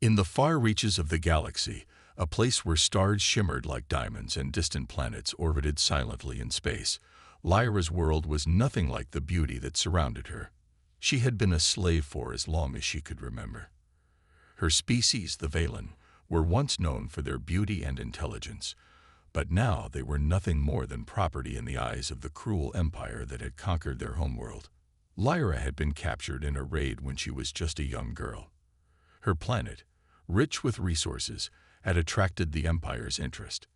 In the far reaches of the galaxy, a place where stars shimmered like diamonds and distant planets orbited silently in space, Lyra's world was nothing like the beauty that surrounded her. She had been a slave for as long as she could remember. Her species, the Valen, were once known for their beauty and intelligence, but now they were nothing more than property in the eyes of the cruel empire that had conquered their homeworld. Lyra had been captured in a raid when she was just a young girl. Her planet, rich with resources, had attracted the Empire's interest.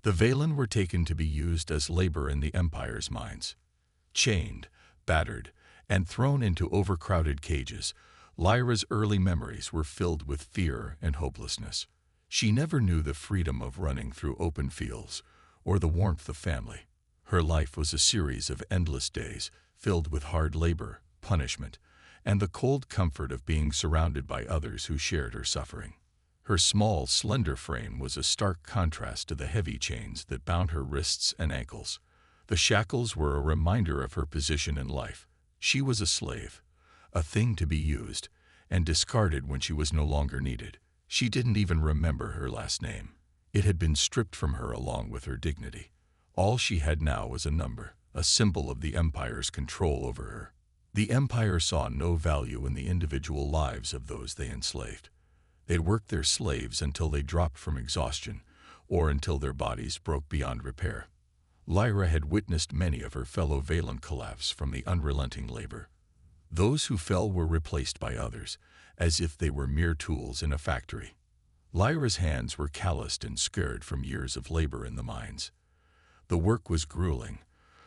The Valen were taken to be used as labor in the Empire's mines. Chained, battered, and thrown into overcrowded cages, Lyra's early memories were filled with fear and hopelessness. She never knew the freedom of running through open fields or the warmth of family. Her life was a series of endless days filled with hard labor, punishment, and the cold comfort of being surrounded by others who shared her suffering. Her small, slender frame was a stark contrast to the heavy chains that bound her wrists and ankles. The shackles were a reminder of her position in life. She was a slave, a thing to be used and discarded when she was no longer needed. She didn't even remember her last name. It had been stripped from her along with her dignity. All she had now was a number, a symbol of the Empire's control over her. The Empire saw no value in the individual lives of those they enslaved. They'd work their slaves until they dropped from exhaustion or until their bodies broke beyond repair. Lyra had witnessed many of her fellow Valen collapse from the unrelenting labor. Those who fell were replaced by others, as if they were mere tools in a factory. Lyra's hands were calloused and scarred from years of labor in the mines. The work was grueling,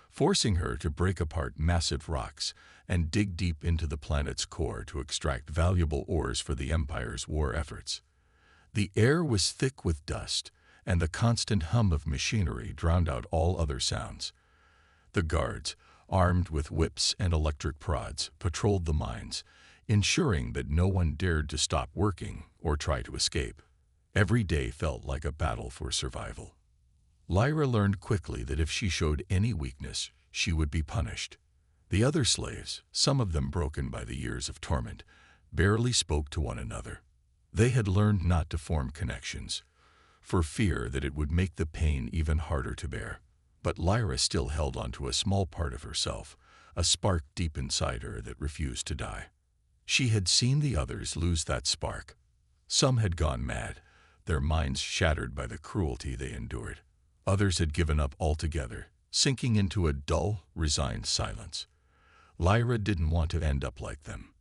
forcing her to break apart massive rocks and dig deep into the planet's core to extract valuable ores for the Empire's war efforts. The air was thick with dust, and the constant hum of machinery drowned out all other sounds. The guards, armed with whips and electric prods, patrolled the mines, ensuring that no one dared to stop working or try to escape. Every day felt like a battle for survival. Lyra learned quickly that if she showed any weakness, she would be punished. The other slaves, some of them broken by the years of torment, barely spoke to one another. They had learned not to form connections, for fear that it would make the pain even harder to bear. But Lyra still held onto a small part of herself, a spark deep inside her that refused to die. She had seen the others lose that spark. Some had gone mad, their minds shattered by the cruelty they endured. Others had given up altogether, sinking into a dull, resigned silence. Lyra didn't want to end up like them.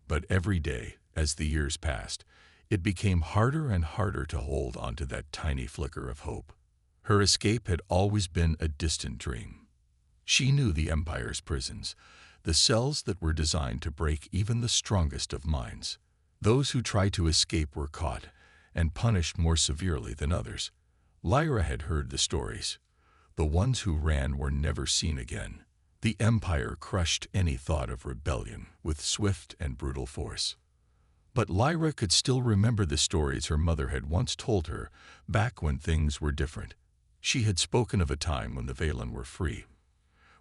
But every day, as the years passed, it became harder and harder to hold onto that tiny flicker of hope. Her escape had always been a distant dream. She knew the Empire's prisons, the cells that were designed to break even the strongest of minds. Those who tried to escape were caught and punished more severely than others. Lyra had heard the stories. The ones who ran were never seen again. The Empire crushed any thought of rebellion with swift and brutal force. But Lyra could still remember the stories her mother had once told her back when things were different. She had spoken of a time when the Valen were free,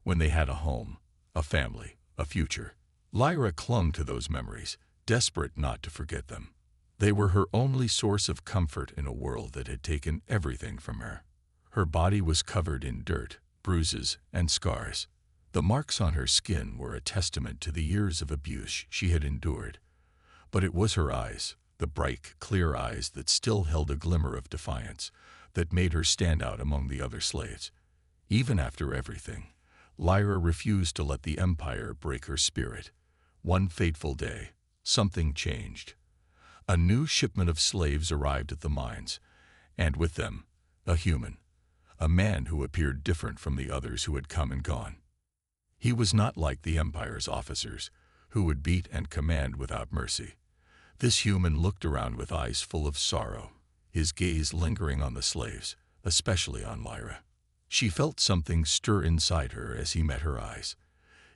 when they had a home, a family, a future. Lyra clung to those memories, desperate not to forget them. They were her only source of comfort in a world that had taken everything from her. Her body was covered in dirt, bruises, and scars. The marks on her skin were a testament to the years of abuse she had endured. But it was her eyes, the bright, clear eyes that still held a glimmer of defiance, that made her stand out among the other slaves. Even after everything, Lyra refused to let the Empire break her spirit. One fateful day, something changed. A new shipment of slaves arrived at the mines, and with them, a human, a man who appeared different from the others who had come and gone. He was not like the Empire's officers, who would beat and command without mercy. This human looked around with eyes full of sorrow, his gaze lingering on the slaves, especially on Lyra. She felt something stir inside her as he met her eyes.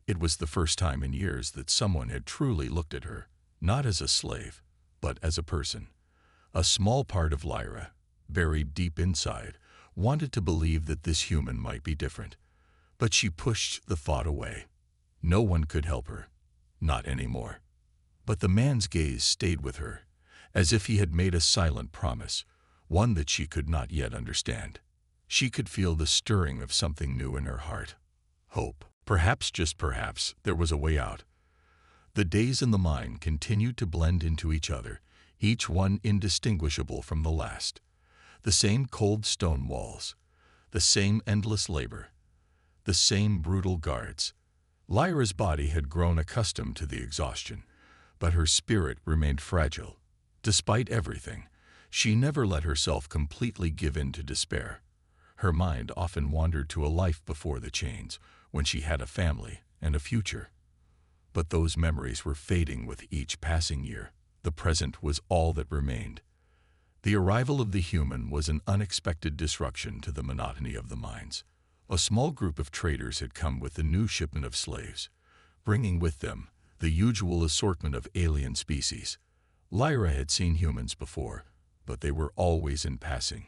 It was the first time in years that someone had truly looked at her, not as a slave, but as a person. A small part of Lyra, buried deep inside, wanted to believe that this human might be different, but she pushed the thought away. No one could help her, not anymore. But the man's gaze stayed with her, as if he had made a silent promise, one that she could not yet understand. She could feel the stirring of something new in her heart. Hope. Perhaps, just perhaps, there was a way out. The days in the mine continued to blend into each other, each one indistinguishable from the last. The same cold stone walls, the same endless labor, the same brutal guards. Lyra's body had grown accustomed to the exhaustion, but her spirit remained fragile. Despite everything, she never let herself completely give in to despair. Her mind often wandered to a life before the chains, when she had a family and a future. But those memories were fading with each passing year. The present was all that remained. The arrival of the human was an unexpected disruption to the monotony of the mines. A small group of traders had come with a new shipment of slaves, bringing with them the usual assortment of alien species. Lyra had seen humans before, but they were always in passing,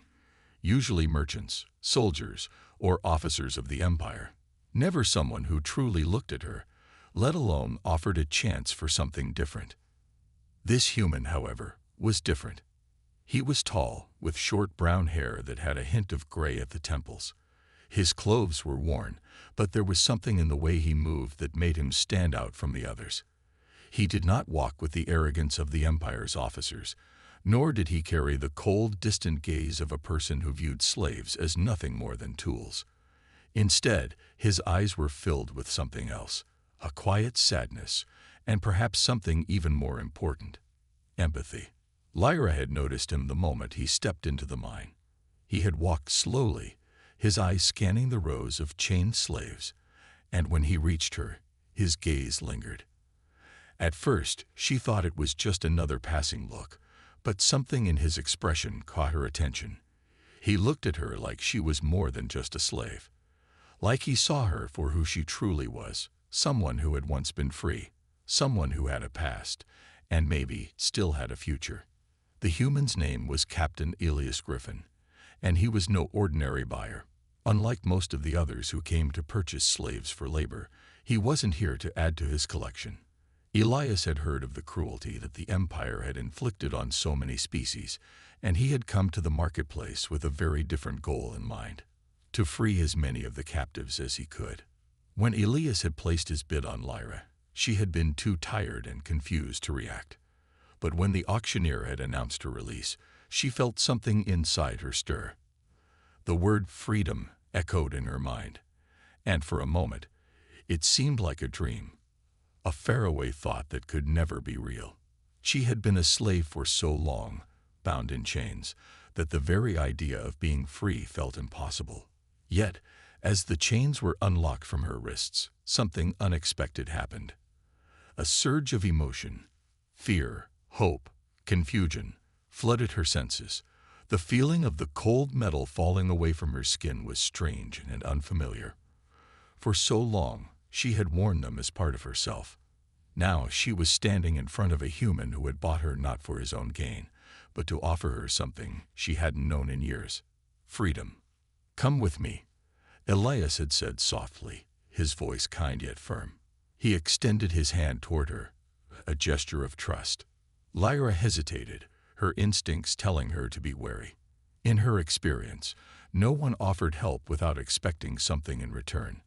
usually merchants, soldiers, or officers of the Empire. Never someone who truly looked at her, let alone offered a chance for something different. This human, however, was different. He was tall, with short brown hair that had a hint of gray at the temples. His clothes were worn, but there was something in the way he moved that made him stand out from the others. He did not walk with the arrogance of the Empire's officers, nor did he carry the cold, distant gaze of a person who viewed slaves as nothing more than tools. Instead, his eyes were filled with something else, a quiet sadness, and perhaps something even more important: empathy. Lyra had noticed him the moment he stepped into the mine. He had walked slowly, his eyes scanning the rows of chained slaves, and when he reached her, his gaze lingered. At first, she thought it was just another passing look, but something in his expression caught her attention. He looked at her like she was more than just a slave, like he saw her for who she truly was, someone who had once been free, someone who had a past, and maybe still had a future. The human's name was Captain Elias Griffin, and he was no ordinary buyer. Unlike most of the others who came to purchase slaves for labor, he wasn't here to add to his collection. Elias had heard of the cruelty that the Empire had inflicted on so many species, and he had come to the marketplace with a very different goal in mind: to free as many of the captives as he could. When Elias had placed his bid on Lyra, she had been too tired and confused to react. But when the auctioneer had announced her release, she felt something inside her stir. The word freedom echoed in her mind, and for a moment, it seemed like a dream, a faraway thought that could never be real. She had been a slave for so long, bound in chains, that the very idea of being free felt impossible. Yet, as the chains were unlocked from her wrists, something unexpected happened. A surge of emotion, fear, hope, confusion, flooded her senses. The feeling of the cold metal falling away from her skin was strange and unfamiliar. For so long, she had worn them as part of herself. Now she was standing in front of a human who had bought her not for his own gain, but to offer her something she hadn't known in years: freedom. "Come with me," Elias had said softly, his voice kind yet firm. He extended his hand toward her, a gesture of trust. Lyra hesitated, her instincts telling her to be wary. In her experience, no one offered help without expecting something in return.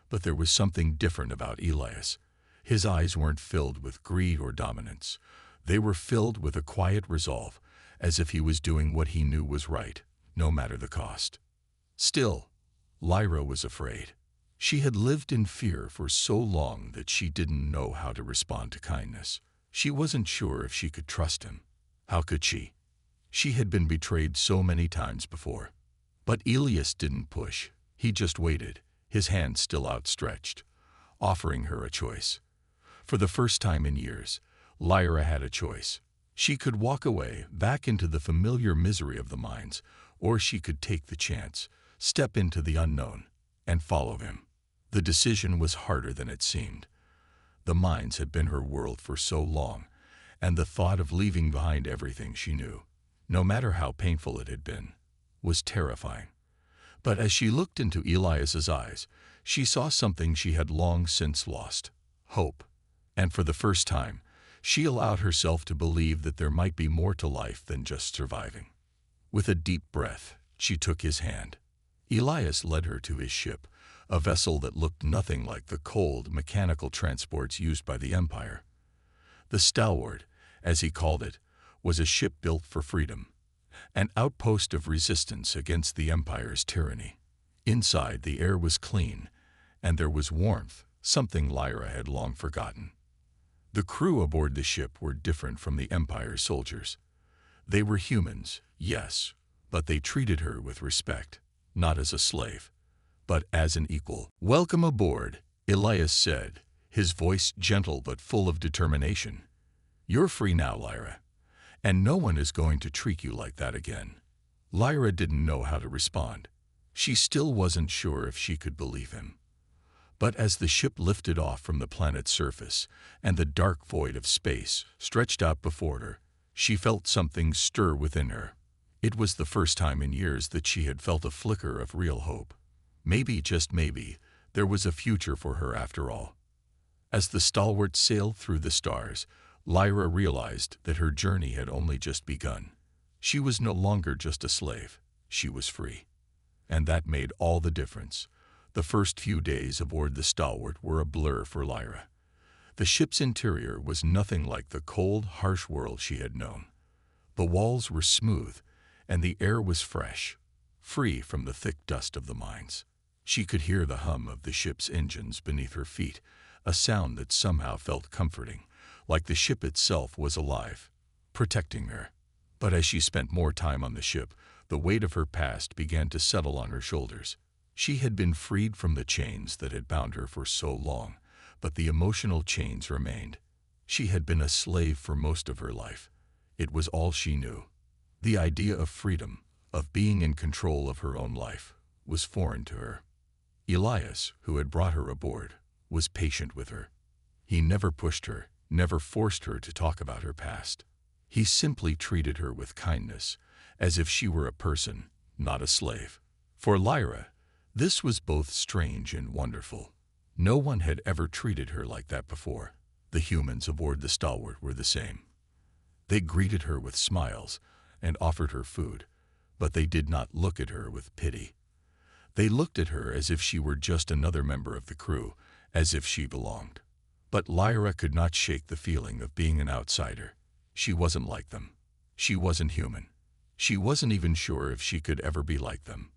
But there was something different about Elias. His eyes weren't filled with greed or dominance. They were filled with a quiet resolve, as if he was doing what he knew was right, no matter the cost. Still, Lyra was afraid. She had lived in fear for so long that she didn't know how to respond to kindness. She wasn't sure if she could trust him. How could she? She had been betrayed so many times before. But Elias didn't push. He just waited, his hand still outstretched, offering her a choice. For the first time in years, Lyra had a choice. She could walk away, back into the familiar misery of the mines, or she could take the chance, step into the unknown, and follow him. The decision was harder than it seemed. The mines had been her world for so long, and the thought of leaving behind everything she knew, no matter how painful it had been, was terrifying. But as she looked into Elias's eyes, she saw something she had long since lost: hope. And for the first time, She allowed herself to believe that there might be more to life than just surviving. With a deep breath, she took his hand. Elias led her to his ship, a vessel that looked nothing like the cold, mechanical transports used by the Empire. The Stalwart, as he called it, was a ship built for freedom, an outpost of resistance against the Empire's tyranny. Inside, the air was clean, and there was warmth, something Lyra had long forgotten. The crew aboard the ship were different from the Empire's soldiers. They were humans, yes, but they treated her with respect, not as a slave, but as an equal. "Welcome aboard," Elias said, his voice gentle but full of determination. "You're free now, Lyra, and no one is going to treat you like that again." Lyra didn't know how to respond. She still wasn't sure if she could believe him. But as the ship lifted off from the planet's surface and the dark void of space stretched out before her, she felt something stir within her. It was the first time in years that she had felt a flicker of real hope. Maybe, just maybe, there was a future for her after all. As the Stalwart sailed through the stars, Lyra realized that her journey had only just begun. She was no longer just a slave. She was free. And that made all the difference. The first few days aboard the Stalwart were a blur for Lyra. The ship's interior was nothing like the cold, harsh world she had known. The walls were smooth, and the air was fresh, free from the thick dust of the mines. She could hear the hum of the ship's engines beneath her feet, a sound that somehow felt comforting, like the ship itself was alive, protecting her. But as she spent more time on the ship, the weight of her past began to settle on her shoulders. She had been freed from the chains that had bound her for so long, but the emotional chains remained. She had been a slave for most of her life. It was all she knew. The idea of freedom, of being in control of her own life, was foreign to her. Elias, who had brought her aboard, was patient with her. He never pushed her, never forced her to talk about her past. He simply treated her with kindness, as if she were a person, not a slave. For Lyra, this was both strange and wonderful. No one had ever treated her like that before. The humans aboard the Stalwart were the same. They greeted her with smiles and offered her food, but they did not look at her with pity. They looked at her as if she were just another member of the crew, as if she belonged. But Lyra could not shake the feeling of being an outsider. She wasn't like them. She wasn't human. She wasn't even sure if she could ever be like them.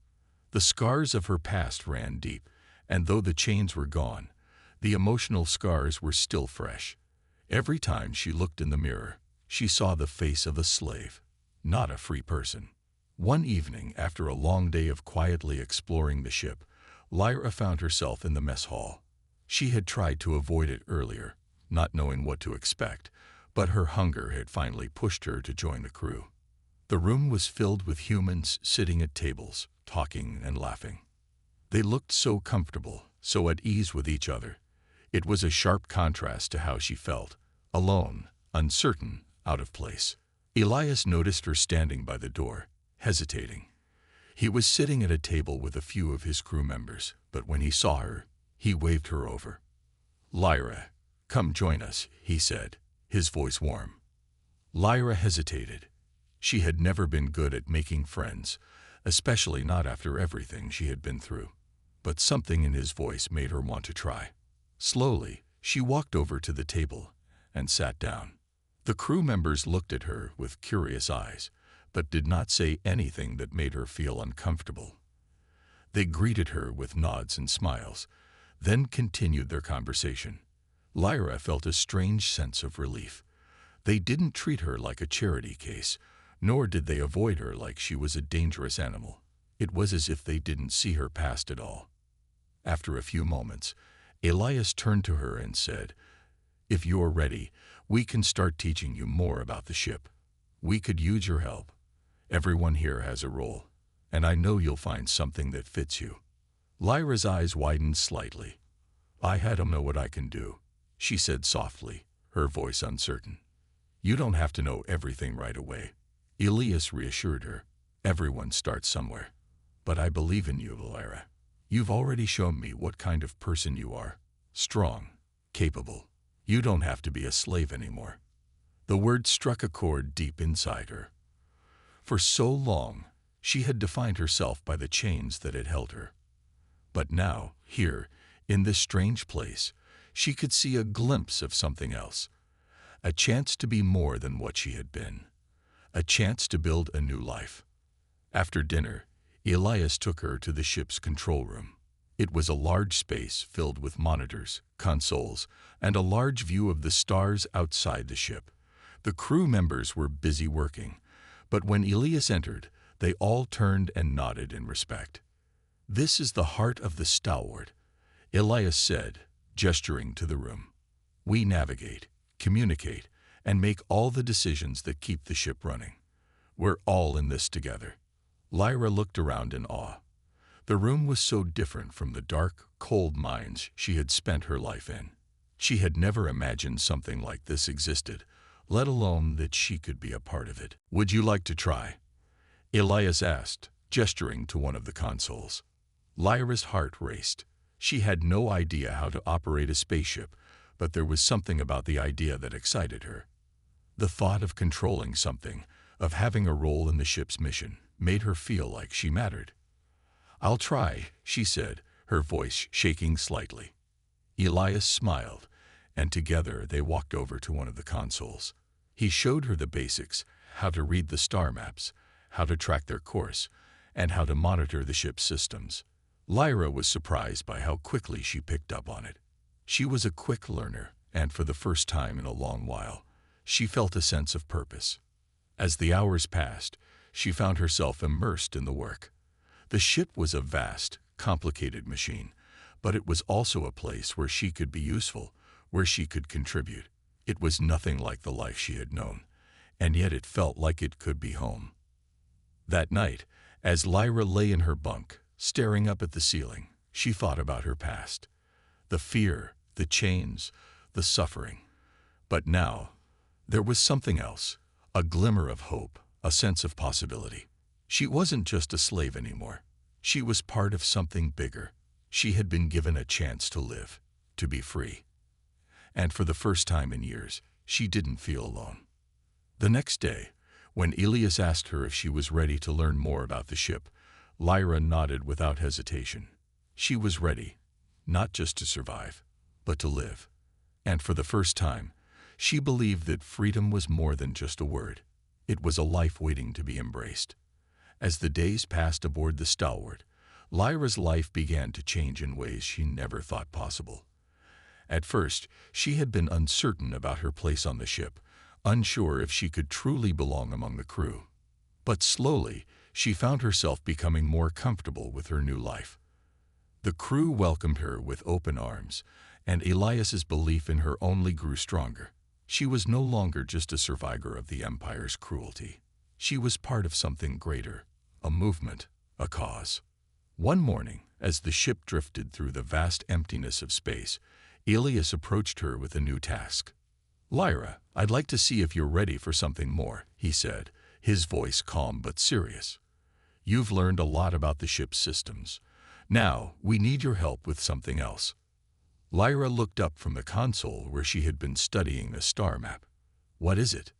The scars of her past ran deep, and though the chains were gone, the emotional scars were still fresh. Every time she looked in the mirror, she saw the face of a slave, not a free person. One evening, after a long day of quietly exploring the ship, Lyra found herself in the mess hall. She had tried to avoid it earlier, not knowing what to expect, but her hunger had finally pushed her to join the crew. The room was filled with humans sitting at tables, talking and laughing. They looked so comfortable, so at ease with each other. It was a sharp contrast to how she felt, alone, uncertain, out of place. Elias noticed her standing by the door, hesitating. He was sitting at a table with a few of his crew members, but when he saw her, he waved her over. "Lyra, come join us," he said, his voice warm. Lyra hesitated. She had never been good at making friends, especially not after everything she had been through. But something in his voice made her want to try. Slowly, she walked over to the table and sat down. The crew members looked at her with curious eyes, but did not say anything that made her feel uncomfortable. They greeted her with nods and smiles, then continued their conversation. Lyra felt a strange sense of relief. They didn't treat her like a charity case, nor did they avoid her like she was a dangerous animal. It was as if they didn't see her past at all. After a few moments, Elias turned to her and said, "If you're ready, we can start teaching you more about the ship. We could use your help. Everyone here has a role, and I know you'll find something that fits you." Lyra's eyes widened slightly. "I don't know what I can do," she said softly, her voice uncertain. "You don't have to know everything right away." Elias reassured her. "Everyone starts somewhere. But I believe in you, Lyra. You've already shown me what kind of person you are. Strong, capable. You don't have to be a slave anymore." The word struck a chord deep inside her. For so long, she had defined herself by the chains that had held her. But now, here, in this strange place, she could see a glimpse of something else. A chance to be more than what she had been. A chance to build a new life. After dinner, Elias took her to the ship's control room. It was a large space filled with monitors, consoles, and a large view of the stars outside the ship. The crew members were busy working, but when Elias entered, they all turned and nodded in respect. "This is the heart of the Stalwart," Elias said, gesturing to the room. "We navigate, communicate, and make all the decisions that keep the ship running. We're all in this together." Lyra looked around in awe. The room was so different from the dark, cold mines she had spent her life in. She had never imagined something like this existed, let alone that she could be a part of it. "Would you like to try?" Elias asked, gesturing to one of the consoles. Lyra's heart raced. She had no idea how to operate a spaceship, but there was something about the idea that excited her. The thought of controlling something, of having a role in the ship's mission, made her feel like she mattered. "I'll try," she said, her voice shaking slightly. Elias smiled, and together they walked over to one of the consoles. He showed her the basics, how to read the star maps, how to track their course, and how to monitor the ship's systems. Lyra was surprised by how quickly she picked up on it. She was a quick learner, and for the first time in a long while, she felt a sense of purpose. As the hours passed, she found herself immersed in the work. The ship was a vast, complicated machine, but it was also a place where she could be useful, where she could contribute. It was nothing like the life she had known, and yet it felt like it could be home. That night, as Lyra lay in her bunk, staring up at the ceiling, she thought about her past. The fear, the chains, the suffering. But now, there was something else, a glimmer of hope, a sense of possibility. She wasn't just a slave anymore. She was part of something bigger. She had been given a chance to live, to be free. And for the first time in years, she didn't feel alone. The next day, when Elias asked her if she was ready to learn more about the ship, Lyra nodded without hesitation. She was ready, not just to survive, but to live. And for the first time, she believed that freedom was more than just a word. It was a life waiting to be embraced. As the days passed aboard the Stalwart, Lyra's life began to change in ways she never thought possible. At first, she had been uncertain about her place on the ship, unsure if she could truly belong among the crew. But slowly, she found herself becoming more comfortable with her new life. The crew welcomed her with open arms, and Elias's belief in her only grew stronger. She was no longer just a survivor of the Empire's cruelty. She was part of something greater, a movement, a cause. One morning, as the ship drifted through the vast emptiness of space, Elias approached her with a new task. "Lyra, I'd like to see if you're ready for something more," he said, his voice calm but serious. "You've learned a lot about the ship's systems. Now, we need your help with something else." Lyra looked up from the console where she had been studying a star map. "What is it?"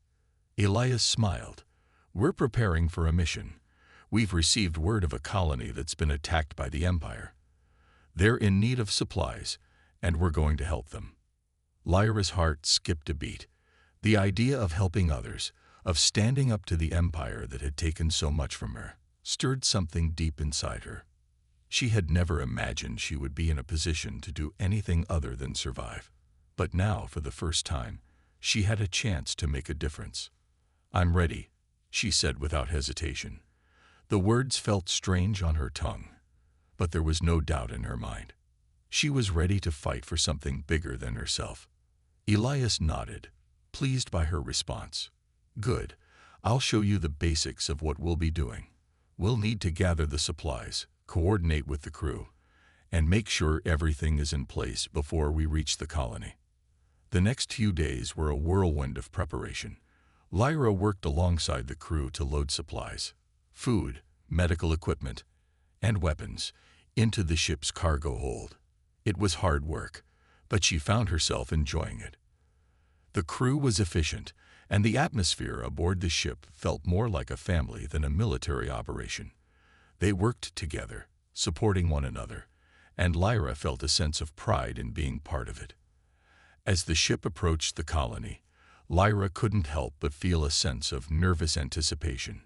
Elias smiled. "We're preparing for a mission. We've received word of a colony that's been attacked by the Empire. They're in need of supplies, and we're going to help them." Lyra's heart skipped a beat. The idea of helping others, of standing up to the Empire that had taken so much from her, stirred something deep inside her. She had never imagined she would be in a position to do anything other than survive. But now, for the first time, she had a chance to make a difference. "I'm ready," she said without hesitation. The words felt strange on her tongue, but there was no doubt in her mind. She was ready to fight for something bigger than herself. Elias nodded, pleased by her response. "Good. I'll show you the basics of what we'll be doing. We'll need to gather the supplies, coordinate with the crew, and make sure everything is in place before we reach the colony." The next few days were a whirlwind of preparation. Lyra worked alongside the crew to load supplies, food, medical equipment, and weapons into the ship's cargo hold. It was hard work, but she found herself enjoying it. The crew was efficient, and the atmosphere aboard the ship felt more like a family than a military operation. They worked together, supporting one another, and Lyra felt a sense of pride in being part of it. As the ship approached the colony, Lyra couldn't help but feel a sense of nervous anticipation.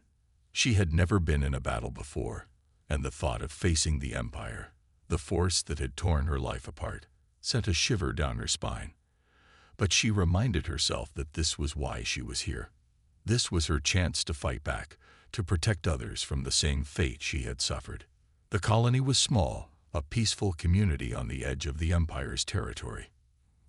She had never been in a battle before, and the thought of facing the Empire, the force that had torn her life apart, sent a shiver down her spine. But she reminded herself that this was why she was here. This was her chance to fight back, to protect others from the same fate she had suffered. The colony was small, a peaceful community on the edge of the Empire's territory.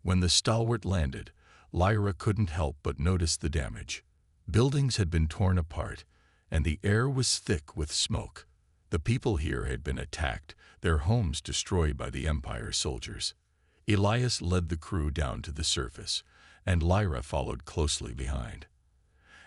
When the stalwart landed, Lyra couldn't help but notice the damage. Buildings had been torn apart, and the air was thick with smoke. The people here had been attacked, their homes destroyed by the Empire's soldiers. Elias led the crew down to the surface, and Lyra followed closely behind.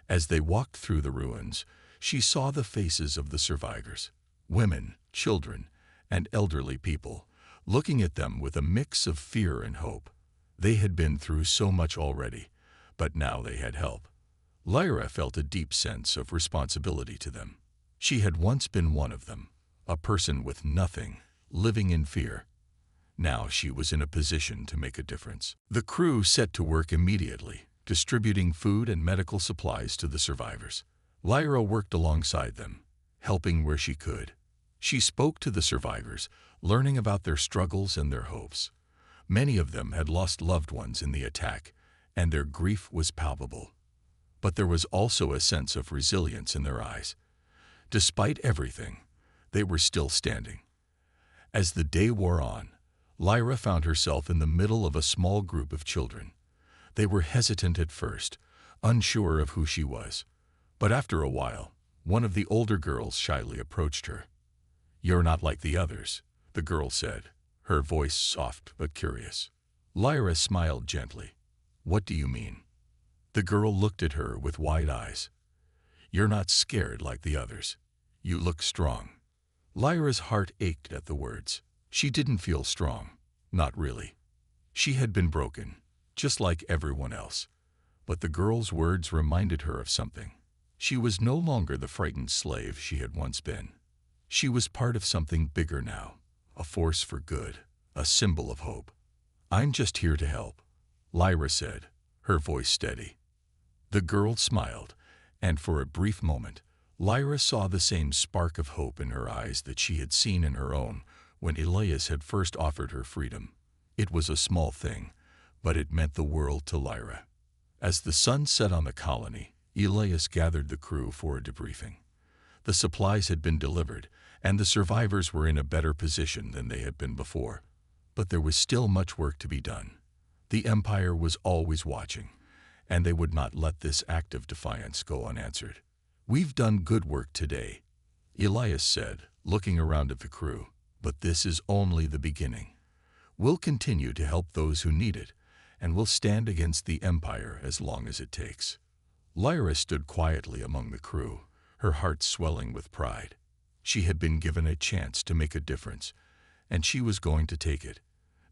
As they walked through the ruins, she saw the faces of the survivors, women, children, and elderly people, looking at them with a mix of fear and hope. They had been through so much already, but now they had help. Lyra felt a deep sense of responsibility to them. She had once been one of them, a person with nothing, living in fear. Now she was in a position to make a difference. The crew set to work immediately, distributing food and medical supplies to the survivors. Lyra worked alongside them, helping where she could. She spoke to the survivors, learning about their struggles and their hopes. Many of them had lost loved ones in the attack, and their grief was palpable. But there was also a sense of resilience in their eyes. Despite everything, they were still standing. As the day wore on, Lyra found herself in the middle of a small group of children. They were hesitant at first, unsure of who she was. But after a while, one of the older girls shyly approached her. "You're not like the others," the girl said, her voice soft but curious. Lyra smiled gently. "What do you mean?" The girl looked at her with wide eyes. "You're not scared like the others. You look strong." Lyra's heart ached at the words. She didn't feel strong, not really. She had been broken, just like everyone else. But the girl's words reminded her of something. She was no longer the frightened slave she had once been. She was part of something bigger now, a force for good, a symbol of hope. "I'm just here to help," Lyra said, her voice steady. The girl smiled, and for a brief moment, Lyra saw the same spark of hope in her eyes that she had seen in her own when Elias had first offered her freedom. It was a small thing, but it meant the world to Lyra. As the sun set on the colony, Elias gathered the crew for a debriefing. The supplies had been delivered, and the survivors were in a better position than they had been before. But there was still much work to be done. The Empire was always watching, and they would not let this act of defiance go unanswered. "We've done good work today," Elias said, looking around at the crew, "but this is only the beginning. We'll continue to help those who need it, and we'll stand against the Empire as long as it takes." Lyra stood quietly among the crew, her heart swelling with pride. She had been given a chance to make a difference, and she was going to take it.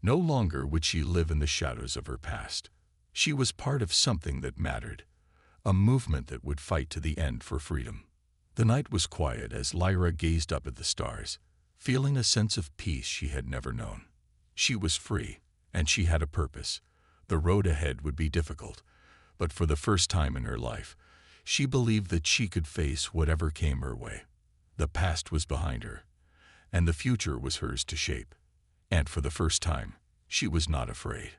No longer would she live in the shadows of her past. She was part of something that mattered, a movement that would fight to the end for freedom. The night was quiet as Lyra gazed up at the stars, feeling a sense of peace she had never known. She was free, and she had a purpose. The road ahead would be difficult, but for the first time in her life, she believed that she could face whatever came her way. The past was behind her, and the future was hers to shape. And for the first time, she was not afraid.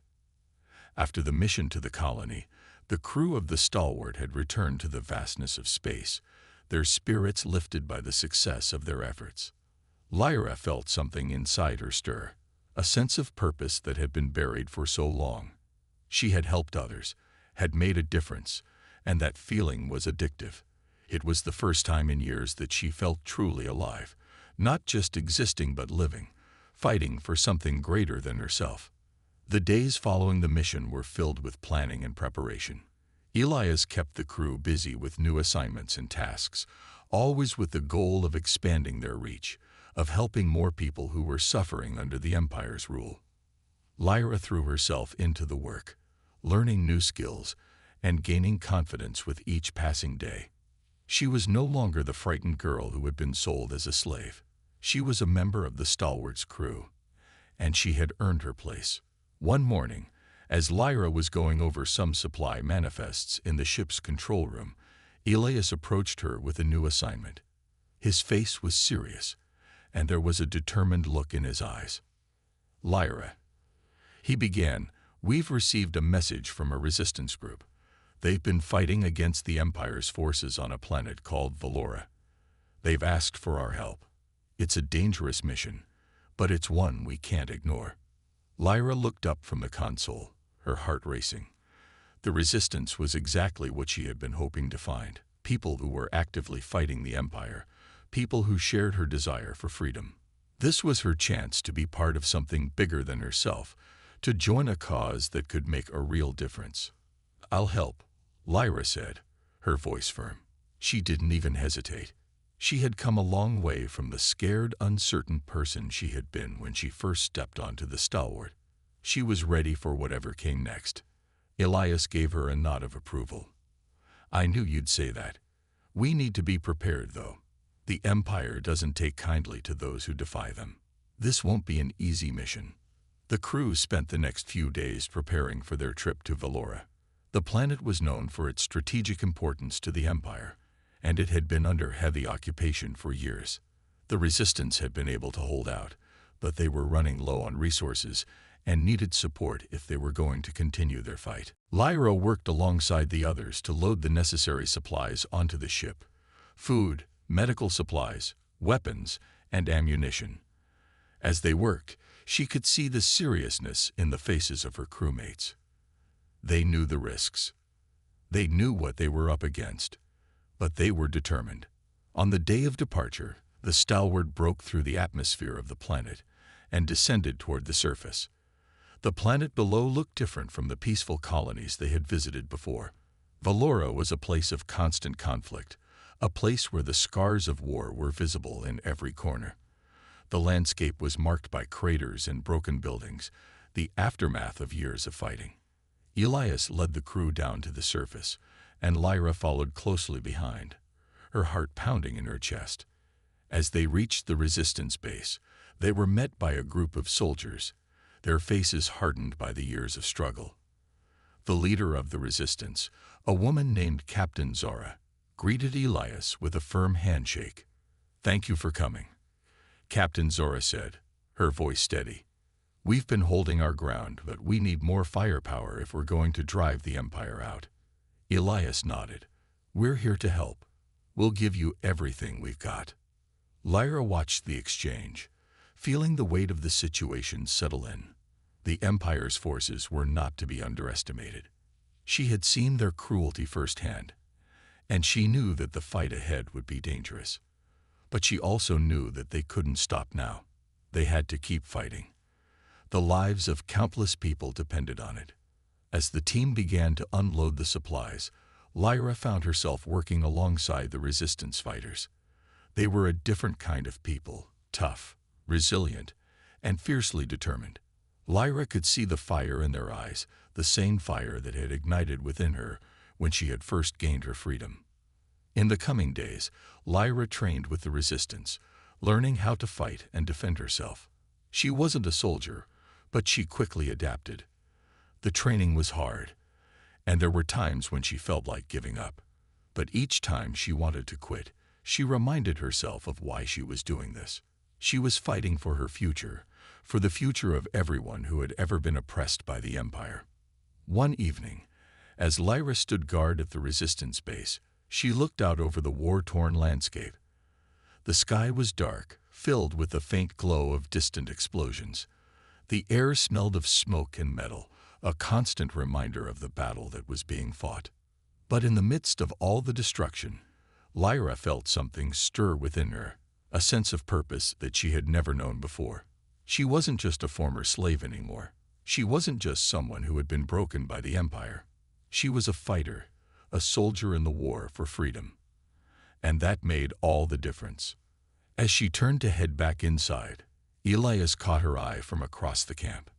After the mission to the colony, the crew of the Stalwart had returned to the vastness of space, their spirits lifted by the success of their efforts. Lyra felt something inside her stir, a sense of purpose that had been buried for so long. She had helped others, had made a difference, and that feeling was addictive. It was the first time in years that she felt truly alive, not just existing but living, fighting for something greater than herself. The days following the mission were filled with planning and preparation. Elias kept the crew busy with new assignments and tasks, always with the goal of expanding their reach, of helping more people who were suffering under the Empire's rule. Lyra threw herself into the work, learning new skills and gaining confidence with each passing day. She was no longer the frightened girl who had been sold as a slave. She was a member of the stalwart's crew, and she had earned her place. One morning, as Lyra was going over some supply manifests in the ship's control room, Elias approached her with a new assignment. His face was serious, and there was a determined look in his eyes. "Lyra," he began, "we've received a message from a resistance group. They've been fighting against the Empire's forces on a planet called Valora. They've asked for our help. It's a dangerous mission, but it's one we can't ignore." Lyra looked up from the console, her heart racing. The resistance was exactly what she had been hoping to find. People who were actively fighting the Empire, people who shared her desire for freedom. This was her chance to be part of something bigger than herself, to join a cause that could make a real difference. "I'll help," Lyra said, her voice firm. She didn't even hesitate. She had come a long way from the scared, uncertain person she had been when she first stepped onto the stalwart. She was ready for whatever came next. Elias gave her a nod of approval. "I knew you'd say that. We need to be prepared, though. The Empire doesn't take kindly to those who defy them. This won't be an easy mission." The crew spent the next few days preparing for their trip to Valora. The planet was known for its strategic importance to the Empire, and it had been under heavy occupation for years. The resistance had been able to hold out, but they were running low on resources and needed support if they were going to continue their fight. Lyra worked alongside the others to load the necessary supplies onto the ship: food, medical supplies, weapons, and ammunition. As they worked, she could see the seriousness in the faces of her crewmates. They knew the risks. They knew what they were up against, but they were determined. On the day of departure, the stalwart broke through the atmosphere of the planet and descended toward the surface. The planet below looked different from the peaceful colonies they had visited before. Valora was a place of constant conflict, a place where the scars of war were visible in every corner. The landscape was marked by craters and broken buildings, the aftermath of years of fighting. Elias led the crew down to the surface, and Lyra followed closely behind, her heart pounding in her chest. As they reached the resistance base, they were met by a group of soldiers, their faces hardened by the years of struggle. The leader of the resistance, a woman named Captain Zora, greeted Elias with a firm handshake. "Thank you for coming," Captain Zora said, her voice steady. "We've been holding our ground, but we need more firepower if we're going to drive the Empire out." Elias nodded. "We're here to help. We'll give you everything we've got." Lyra watched the exchange, feeling the weight of the situation settle in. The Empire's forces were not to be underestimated. She had seen their cruelty firsthand, and she knew that the fight ahead would be dangerous. But she also knew that they couldn't stop now. They had to keep fighting. The lives of countless people depended on it. As the team began to unload the supplies, Lyra found herself working alongside the resistance fighters. They were a different kind of people, tough, resilient, and fiercely determined. Lyra could see the fire in their eyes, the same fire that had ignited within her when she had first gained her freedom. In the coming days, Lyra trained with the resistance, learning how to fight and defend herself. She wasn't a soldier, but she quickly adapted. The training was hard, and there were times when she felt like giving up. But each time she wanted to quit, she reminded herself of why she was doing this. She was fighting for her future, for the future of everyone who had ever been oppressed by the Empire. One evening, as Lyra stood guard at the resistance base, she looked out over the war-torn landscape. The sky was dark, filled with the faint glow of distant explosions. The air smelled of smoke and metal, a constant reminder of the battle that was being fought. But in the midst of all the destruction, Lyra felt something stir within her, a sense of purpose that she had never known before. She wasn't just a former slave anymore. She wasn't just someone who had been broken by the Empire. She was a fighter, a soldier in the war for freedom. And that made all the difference. As she turned to head back inside, Elias caught her eye from across the camp.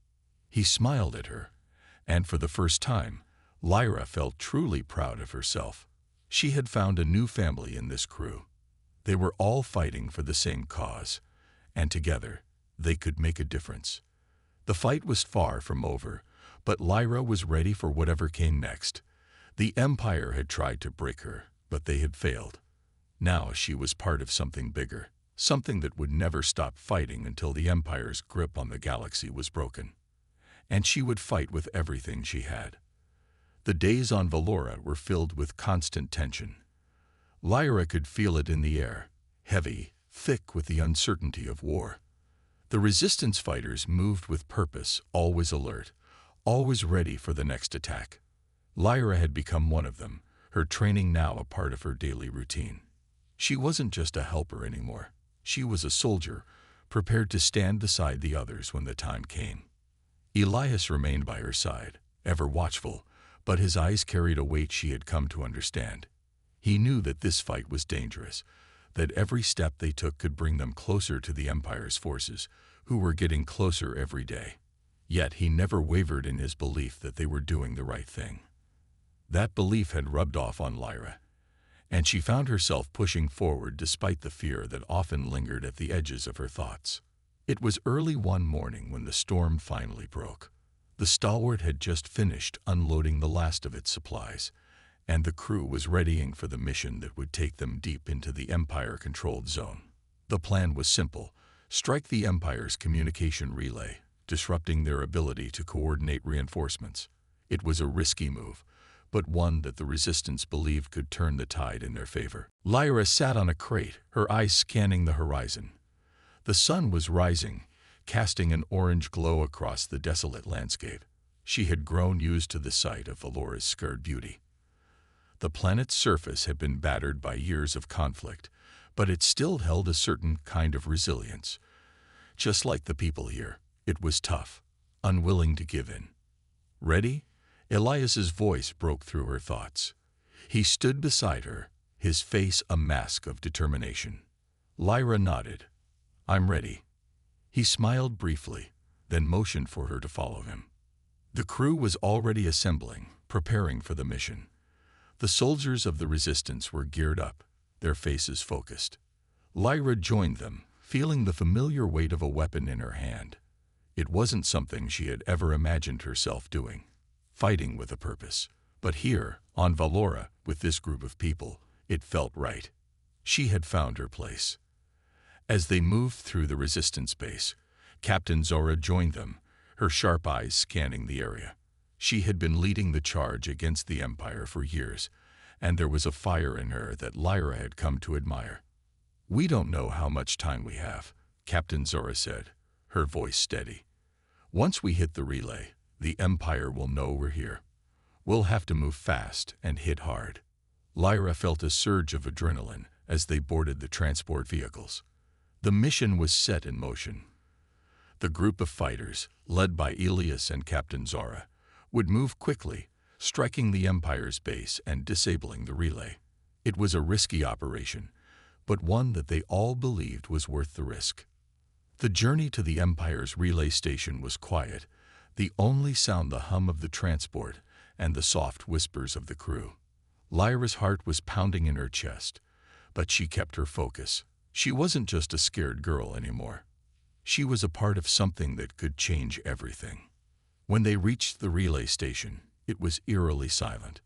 He smiled at her, and for the first time, Lyra felt truly proud of herself. She had found a new family in this crew. They were all fighting for the same cause, and together they could make a difference. The fight was far from over, but Lyra was ready for whatever came next. The Empire had tried to break her, but they had failed. Now she was part of something bigger, something that would never stop fighting until the Empire's grip on the galaxy was broken. And she would fight with everything she had. The days on Valora were filled with constant tension. Lyra could feel it in the air, heavy, thick with the uncertainty of war. The resistance fighters moved with purpose, always alert, always ready for the next attack. Lyra had become one of them, her training now a part of her daily routine. She wasn't just a helper anymore. She was a soldier, prepared to stand beside the others when the time came. Elias remained by her side, ever watchful, but his eyes carried a weight she had come to understand. He knew that this fight was dangerous, that every step they took could bring them closer to the Empire's forces, who were getting closer every day. Yet he never wavered in his belief that they were doing the right thing. That belief had rubbed off on Lyra, and she found herself pushing forward despite the fear that often lingered at the edges of her thoughts. It was early one morning when the storm finally broke. The stalwart had just finished unloading the last of its supplies, and the crew was readying for the mission that would take them deep into the Empire-controlled zone. The plan was simple: strike the Empire's communication relay, disrupting their ability to coordinate reinforcements. It was a risky move, but one that the Resistance believed could turn the tide in their favor. Lyra sat on a crate, her eyes scanning the horizon. The sun was rising, casting an orange glow across the desolate landscape. She had grown used to the sight of Valora's scarred beauty. The planet's surface had been battered by years of conflict, but it still held a certain kind of resilience. Just like the people here, it was tough, unwilling to give in. "Ready?" Elias's voice broke through her thoughts. He stood beside her, his face a mask of determination. Lyra nodded. "I'm ready." He smiled briefly, then motioned for her to follow him. The crew was already assembling, preparing for the mission. The soldiers of the Resistance were geared up, their faces focused. Lyra joined them, feeling the familiar weight of a weapon in her hand. It wasn't something she had ever imagined herself doing, fighting with a purpose. But here, on Valora, with this group of people, it felt right. She had found her place. As they moved through the Resistance base, Captain Zora joined them, her sharp eyes scanning the area. She had been leading the charge against the Empire for years, and there was a fire in her that Lyra had come to admire. "We don't know how much time we have," Captain Zora said, her voice steady. "Once we hit the relay, the Empire will know we're here. We'll have to move fast and hit hard." Lyra felt a surge of adrenaline as they boarded the transport vehicles. The mission was set in motion. The group of fighters, led by Elias and Captain Zora, would move quickly, striking the Empire's base and disabling the relay. It was a risky operation, but one that they all believed was worth the risk. The journey to the Empire's relay station was quiet, the only sound the hum of the transport and the soft whispers of the crew. Lyra's heart was pounding in her chest, but she kept her focus. She wasn't just a scared girl anymore. She was a part of something that could change everything. When they reached the relay station, it was eerily silent.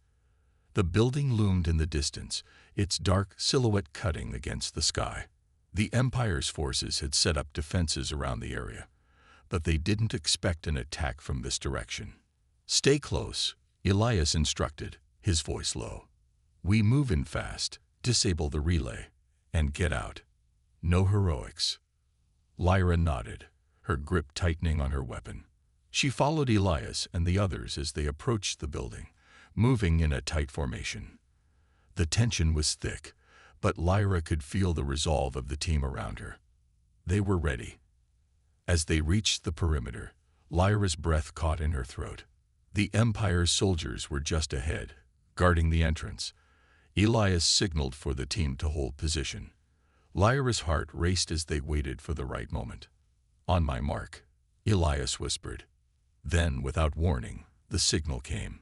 The building loomed in the distance, its dark silhouette cutting against the sky. The Empire's forces had set up defenses around the area, but they didn't expect an attack from this direction. "Stay close," Elias instructed, his voice low. "We move in fast, disable the relay, and get out. No heroics." Lyra nodded, her grip tightening on her weapon. She followed Elias and the others as they approached the building, moving in a tight formation. The tension was thick, but Lyra could feel the resolve of the team around her. They were ready. As they reached the perimeter, Lyra's breath caught in her throat. The Empire's soldiers were just ahead, guarding the entrance. Elias signaled for the team to hold position. Lyra's heart raced as they waited for the right moment. "On my mark," Elias whispered. Then, without warning, the signal came.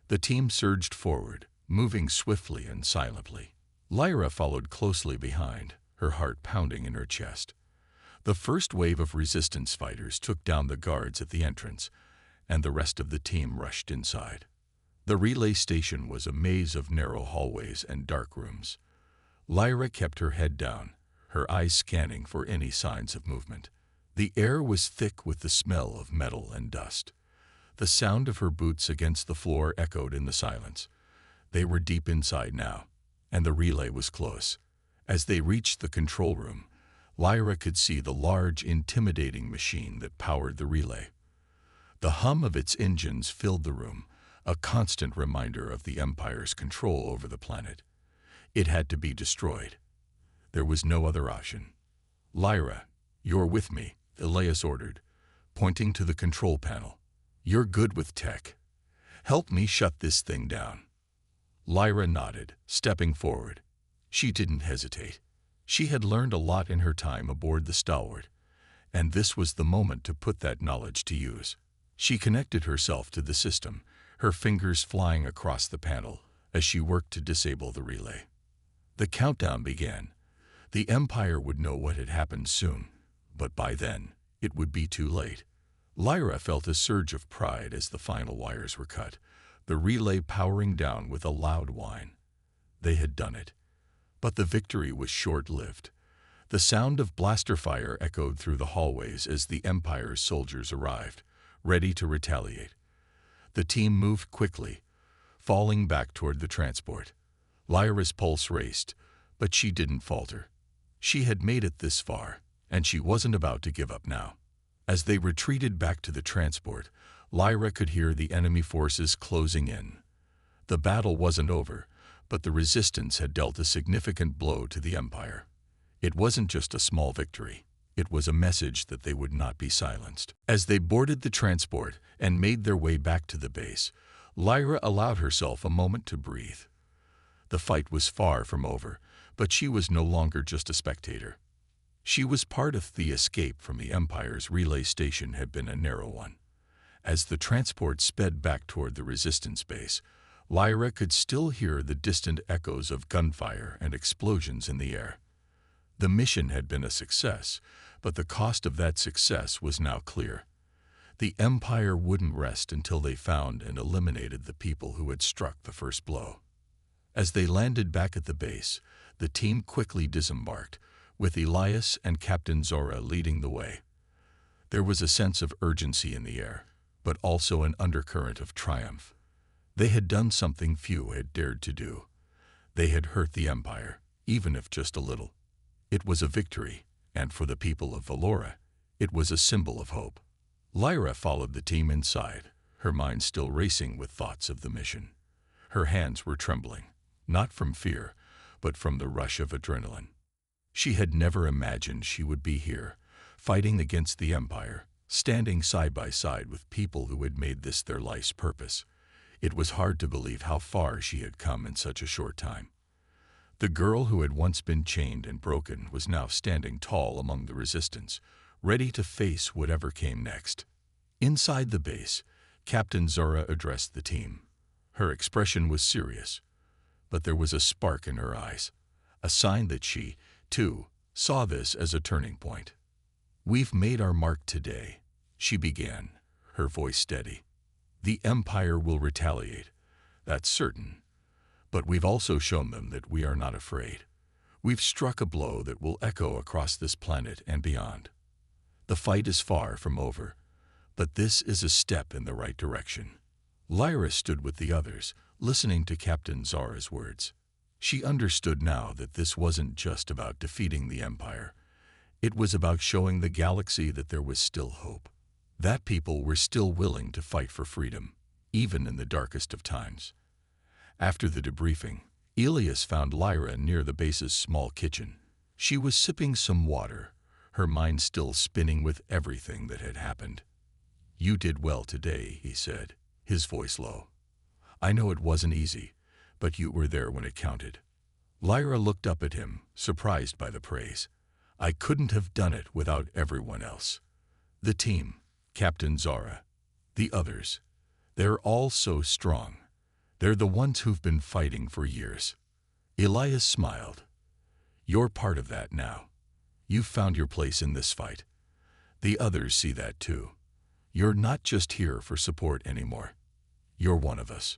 The team surged forward, moving swiftly and silently. Lyra followed closely behind, her heart pounding in her chest. The first wave of resistance fighters took down the guards at the entrance, and the rest of the team rushed inside. The relay station was a maze of narrow hallways and dark rooms. Lyra kept her head down, her eyes scanning for any signs of movement. The air was thick with the smell of metal and dust. The sound of her boots against the floor echoed in the silence. They were deep inside now, and the relay was close. As they reached the control room, Lyra could see the large, intimidating machine that powered the relay. The hum of its engines filled the room, a constant reminder of the Empire's control over the planet. It had to be destroyed. There was no other option. "Lyra, you're with me," Elias ordered, pointing to the control panel. "You're good with tech. Help me shut this thing down." Lyra nodded, stepping forward. She didn't hesitate. She had learned a lot in her time aboard the Stalwart, and this was the moment to put that knowledge to use. She connected herself to the system, her fingers flying across the panel as she worked to disable the relay. The countdown began. The Empire would know what had happened soon, but by then, it would be too late. Lyra felt a surge of pride as the final wires were cut, the relay powering down with a loud whine. They had done it. But the victory was short-lived. The sound of blaster fire echoed through the hallways as the Empire's soldiers arrived, ready to retaliate. The team moved quickly, falling back toward the transport. Lyra's pulse raced, but she didn't falter. She had made it this far, and she wasn't about to give up now. As they retreated back to the transport, Lyra could hear the enemy forces closing in. The battle wasn't over, but the resistance had dealt a significant blow to the Empire. It wasn't just a small victory. It was a message that they would not be silenced. As they boarded the transport and made their way back to the base, Lyra allowed herself a moment to breathe. The fight was far from over, but she was no longer just a spectator. She was part of the escape from the Empire's relay station had been a narrow one. As the transport sped back toward the resistance base, Lyra could still hear the distant echoes of gunfire and explosions in the air. The mission had been a success, but the cost of that success was now clear. The Empire wouldn't rest until they found and eliminated the people who had struck the first blow. As they landed back at the base, the team quickly disembarked, with Elias and Captain Zora leading the way. There was a sense of urgency in the air, but also an undercurrent of triumph. They had done something few had dared to do. They had hurt the Empire, even if just a little. It was a victory, and for the people of Valora, it was a symbol of hope. Lyra followed the team inside, her mind still racing with thoughts of the mission. Her hands were trembling, not from fear, but from the rush of adrenaline. She had never imagined she would be here, fighting against the Empire, standing side by side with people who had made this their life's purpose. It was hard to believe how far she had come in such a short time. The girl who had once been chained and broken was now standing tall among the resistance, ready to face whatever came next. Inside the base, Captain Zora addressed the team. Her expression was serious, but there was a spark in her eyes, a sign that she, too, saw this as a turning point. "We've made our mark today," she began, her voice steady. "The Empire will retaliate, that's certain. But we've also shown them that we are not afraid. We've struck a blow that will echo across this planet and beyond. The fight is far from over, but this is a step in the right direction." Lyra stood with the others, listening to Captain Zora's words. She understood now that this wasn't just about defeating the Empire. It was about showing the galaxy that there was still hope, that people were still willing to fight for freedom, even in the darkest of times. After the debriefing, Elias found Lyra near the base's small kitchen. She was sipping some water, her mind still spinning with everything that had happened. "You did well today," he said, his voice low. "I know it wasn't easy, but you were there when it counted." Lyra looked up at him, surprised by the praise. "I couldn't have done it without everyone else. The team, Captain Zora, the others, they're all so strong. They're the ones who've been fighting for years. Elias smiled. You're part of that now. You've found your place in this fight. The others see that too. You're not just here for support anymore. You're one of us.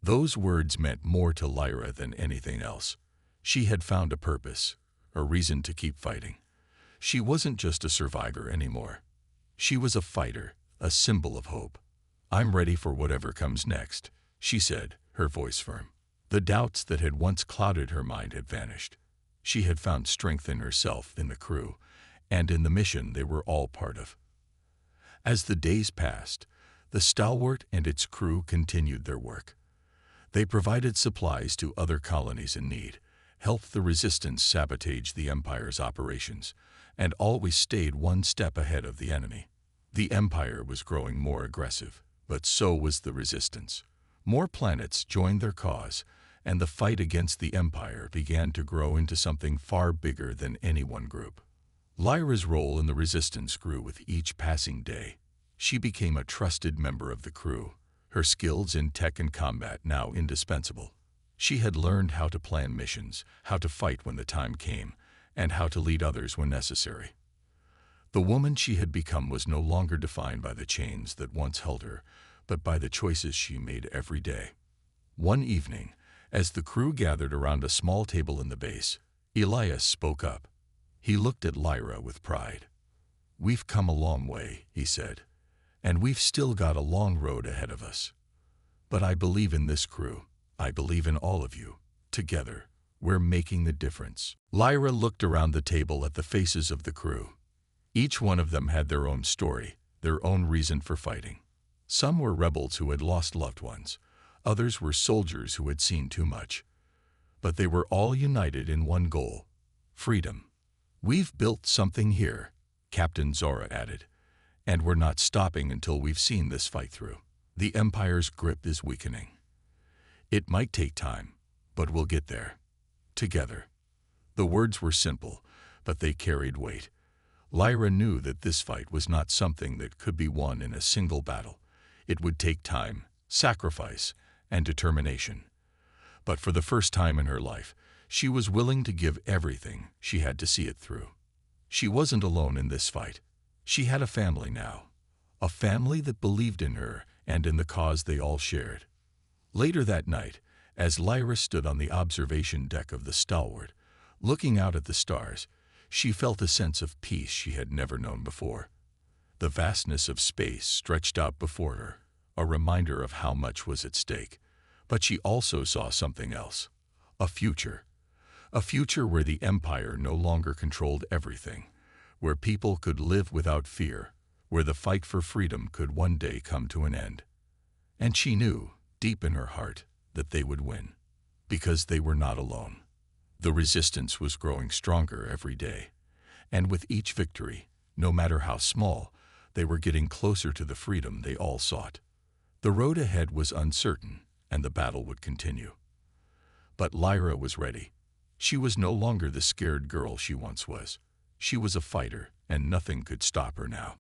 Those words meant more to Lyra than anything else. She had found a purpose, a reason to keep fighting. She wasn't just a survivor anymore. She was a fighter, a symbol of hope. I'm ready for whatever comes next, she said, her voice firm. The doubts that had once clouded her mind had vanished. She had found strength in herself, in the crew, and in the mission they were all part of. As the days passed, the Stalwart and its crew continued their work. They provided supplies to other colonies in need, helped the Resistance sabotage the Empire's operations, and always stayed one step ahead of the enemy. The Empire was growing more aggressive, but so was the Resistance. More planets joined their cause, and the fight against the Empire began to grow into something far bigger than any one group. Lyra's role in the Resistance grew with each passing day. She became a trusted member of the crew, her skills in tech and combat now indispensable. She had learned how to plan missions, how to fight when the time came, and how to lead others when necessary. The woman she had become was no longer defined by the chains that once held her, but by the choices she made every day. One evening, as the crew gathered around a small table in the base, Elias spoke up. He looked at Lyra with pride. "We've come a long way," he said, "and we've still got a long road ahead of us. But I believe in this crew. I believe in all of you. Together, we're making the difference." Lyra looked around the table at the faces of the crew. Each one of them had their own story, their own reason for fighting. Some were rebels who had lost loved ones. Others were soldiers who had seen too much. But they were all united in one goal: freedom. "We've built something here," Captain Zora added, "and we're not stopping until we've seen this fight through. The Empire's grip is weakening. It might take time, but we'll get there. Together." The words were simple, but they carried weight. Lyra knew that this fight was not something that could be won in a single battle. It would take time, sacrifice, and determination. But for the first time in her life, she was willing to give everything. She had to see it through. She wasn't alone in this fight. She had a family now, a family that believed in her and in the cause they all shared. Later that night, as Lyra stood on the observation deck of the Stalwart, looking out at the stars, she felt a sense of peace she had never known before. The vastness of space stretched out before her, a reminder of how much was at stake. But she also saw something else: a future. A future where the Empire no longer controlled everything, where people could live without fear, where the fight for freedom could one day come to an end. And she knew, deep in her heart, that they would win, because they were not alone. The Resistance was growing stronger every day, and with each victory, no matter how small, they were getting closer to the freedom they all sought. The road ahead was uncertain, and the battle would continue. But Lyra was ready. She was no longer the scared girl she once was. She was a fighter, and nothing could stop her now.